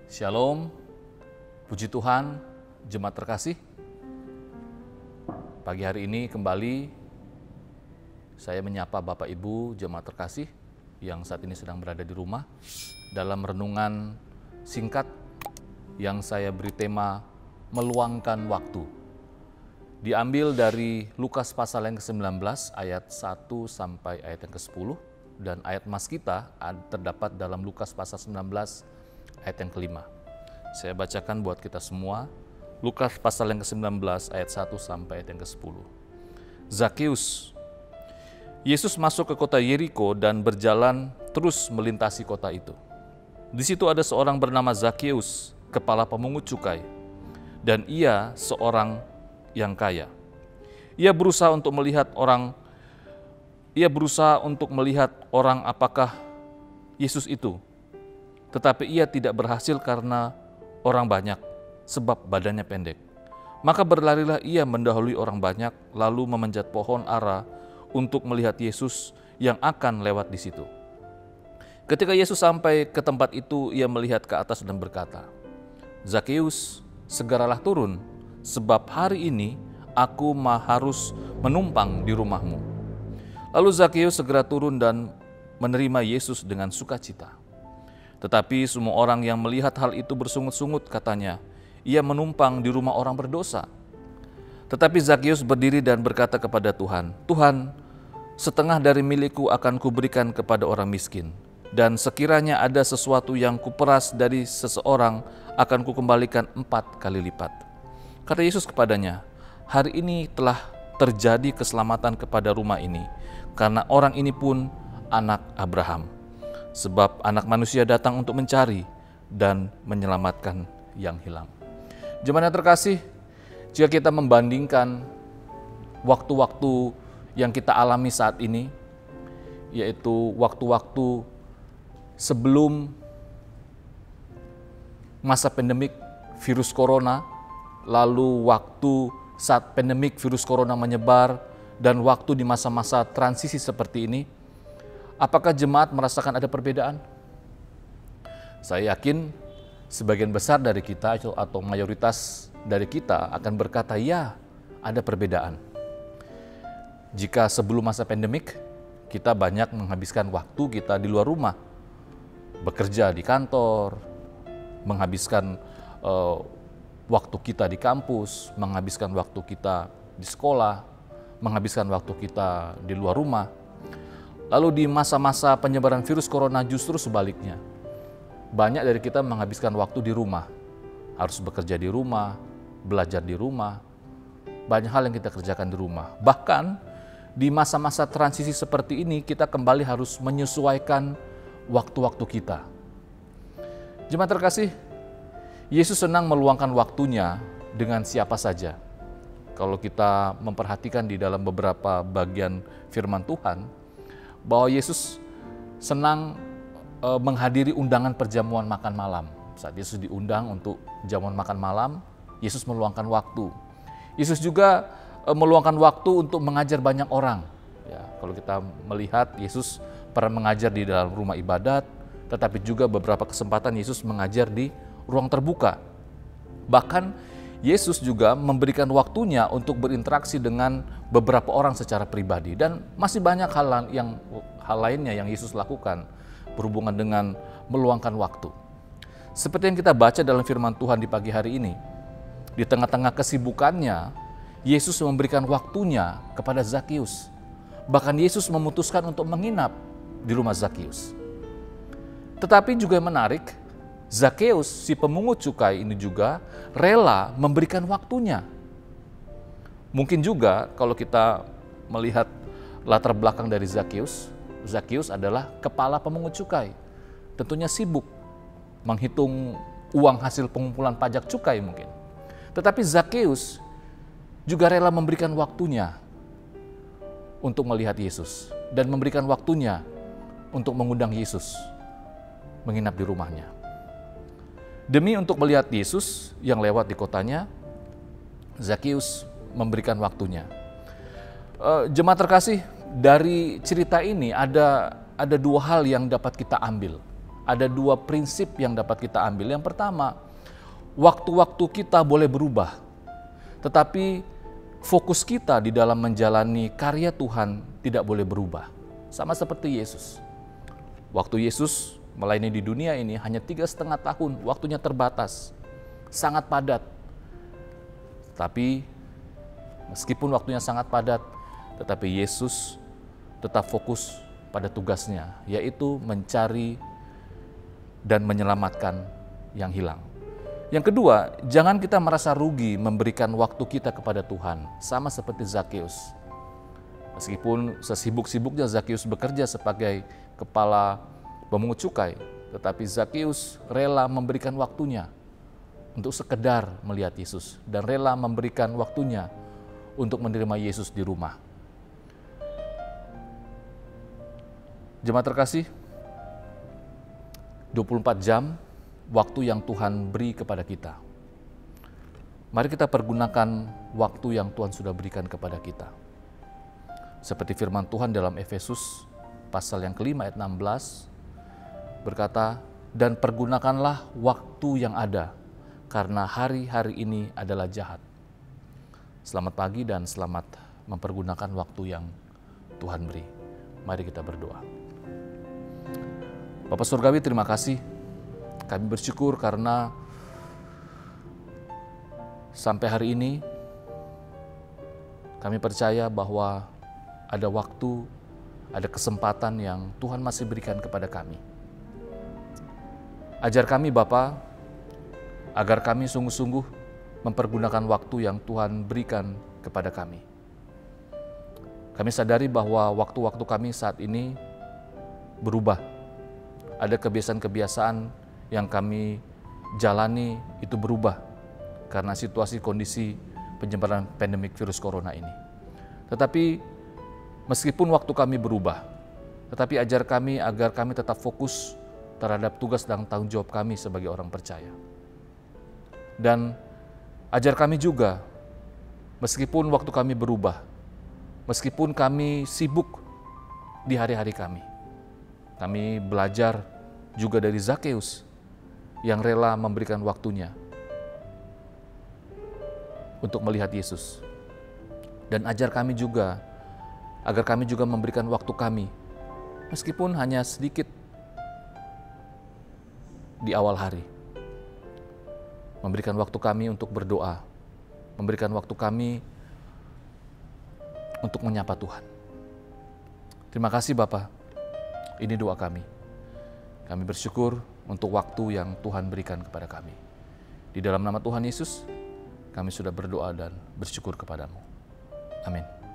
Shalom, puji Tuhan, jemaat terkasih. Pagi hari ini kembali saya menyapa Bapak Ibu jemaat terkasih yang saat ini sedang berada di rumah dalam renungan singkat yang saya beri tema meluangkan waktu. Diambil dari Lukas pasal yang ke-19 ayat 1 sampai ayat yang ke-10 dan ayat mas kita terdapat dalam Lukas pasal 19 ayat yang ke-5. Saya bacakan buat kita semua. Lukas pasal yang ke-19 ayat 1 sampai ayat yang ke-10. Zakeus. Yesus masuk ke kota Yeriko dan berjalan terus melintasi kota itu. Di situ ada seorang bernama Zakeus, kepala pemungut cukai, dan ia seorang yang kaya. Ia berusaha untuk melihat orang apakah Yesus itu. Tetapi ia tidak berhasil karena orang banyak, sebab badannya pendek. Maka berlarilah ia mendahului orang banyak, lalu memanjat pohon ara untuk melihat Yesus yang akan lewat di situ. Ketika Yesus sampai ke tempat itu, ia melihat ke atas dan berkata, "Zakeus, segeralah turun, sebab hari ini aku harus menumpang di rumahmu." Lalu Zakeus segera turun dan menerima Yesus dengan sukacita. Tetapi semua orang yang melihat hal itu bersungut-sungut, katanya, "Ia menumpang di rumah orang berdosa." Tetapi Zakeus berdiri dan berkata kepada Tuhan, "Tuhan, setengah dari milikku akan kuberikan kepada orang miskin, dan sekiranya ada sesuatu yang kuperas dari seseorang, akan kukembalikan 4 kali lipat." Kata Yesus kepadanya, "Hari ini telah terjadi keselamatan kepada rumah ini, karena orang ini pun anak Abraham. Sebab anak manusia datang untuk mencari dan menyelamatkan yang hilang." Jemaat yang terkasih, jika kita membandingkan waktu-waktu yang kita alami saat ini, yaitu waktu-waktu sebelum masa pandemik virus corona, lalu waktu saat pandemik virus corona menyebar, dan waktu di masa-masa transisi seperti ini, apakah jemaat merasakan ada perbedaan? Saya yakin sebagian besar dari kita atau mayoritas dari kita akan berkata, ya, ada perbedaan. Jika sebelum masa pandemik, kita banyak menghabiskan waktu kita di luar rumah, bekerja di kantor, menghabiskan waktu kita di kampus, menghabiskan waktu kita di sekolah, menghabiskan waktu kita di luar rumah. Lalu di masa-masa penyebaran virus corona justru sebaliknya. Banyak dari kita menghabiskan waktu di rumah. Harus bekerja di rumah, belajar di rumah. Banyak hal yang kita kerjakan di rumah. Bahkan di masa-masa transisi seperti ini kita kembali harus menyesuaikan waktu-waktu kita. Jemaat terkasih, Yesus senang meluangkan waktunya dengan siapa saja. Kalau kita memperhatikan di dalam beberapa bagian firman Tuhan, bahwa Yesus senang menghadiri undangan perjamuan makan malam. Saat Yesus diundang untuk jamuan makan malam, Yesus meluangkan waktu. Yesus juga meluangkan waktu untuk mengajar banyak orang. Ya, kalau kita melihat Yesus pernah mengajar di dalam rumah ibadat, tetapi juga beberapa kesempatan Yesus mengajar di ruang terbuka. Bahkan Yesus juga memberikan waktunya untuk berinteraksi dengan beberapa orang secara pribadi, dan masih banyak hal lainnya yang Yesus lakukan berhubungan dengan meluangkan waktu. Seperti yang kita baca dalam firman Tuhan di pagi hari ini, di tengah-tengah kesibukannya, Yesus memberikan waktunya kepada Zakeus. Bahkan Yesus memutuskan untuk menginap di rumah Zakeus. Tetapi juga yang menarik, Zakeus, si pemungut cukai ini juga rela memberikan waktunya. Mungkin juga kalau kita melihat latar belakang dari Zakeus, Zakeus adalah kepala pemungut cukai. Tentunya sibuk menghitung uang hasil pengumpulan pajak cukai mungkin. Tetapi Zakeus juga rela memberikan waktunya untuk melihat Yesus dan memberikan waktunya untuk mengundang Yesus menginap di rumahnya. Demi untuk melihat Yesus yang lewat di kotanya, Zakeus memberikan waktunya. Jemaat terkasih, dari cerita ini ada 2 hal yang dapat kita ambil. ada dua prinsip yang dapat kita ambil. Yang pertama, waktu-waktu kita boleh berubah, tetapi fokus kita di dalam menjalani karya Tuhan tidak boleh berubah. Sama seperti Yesus. Waktu Yesus melayani di dunia ini hanya 3,5 tahun, waktunya terbatas, sangat padat. Tapi meskipun waktunya sangat padat, tetapi Yesus tetap fokus pada tugasnya, yaitu mencari dan menyelamatkan yang hilang. Yang kedua, jangan kita merasa rugi memberikan waktu kita kepada Tuhan, sama seperti Zakeus. Meskipun sesibuk-sibuknya Zakeus bekerja sebagai kepala pemungut cukai, tetapi Zakeus rela memberikan waktunya untuk sekedar melihat Yesus dan rela memberikan waktunya untuk menerima Yesus di rumah. Jemaat terkasih, 24 jam waktu yang Tuhan beri kepada kita. Mari kita pergunakan waktu yang Tuhan sudah berikan kepada kita. Seperti firman Tuhan dalam Efesus pasal yang kelima ayat 16 berkata, "Dan pergunakanlah waktu yang ada, karena hari-hari ini adalah jahat." Selamat pagi dan selamat mempergunakan waktu yang Tuhan beri. Mari kita berdoa. Bapak Surgawi, terima kasih. Kami bersyukur karena sampai hari ini kami percaya bahwa ada waktu, ada kesempatan yang Tuhan masih berikan kepada kami. Ajar kami Bapa, agar kami sungguh-sungguh mempergunakan waktu yang Tuhan berikan kepada kami. Kami sadari bahwa waktu-waktu kami saat ini berubah. Ada kebiasaan-kebiasaan yang kami jalani itu berubah karena situasi kondisi penyebaran pandemik virus corona ini. Tetapi meskipun waktu kami berubah, tetapi ajar kami agar kami tetap fokus terhadap tugas dan tanggung jawab kami sebagai orang percaya. Dan ajar kami juga, meskipun waktu kami berubah, meskipun kami sibuk di hari-hari kami belajar juga dari Zakeus yang rela memberikan waktunya untuk melihat Yesus. Dan ajar kami juga, agar kami juga memberikan waktu kami, meskipun hanya sedikit di awal hari. Memberikan waktu kami untuk berdoa, memberikan waktu kami untuk menyapa Tuhan. Terima kasih Bapa, ini doa kami. Kami bersyukur untuk waktu yang Tuhan berikan kepada kami. Di dalam nama Tuhan Yesus, kami sudah berdoa dan bersyukur kepadamu. Amin.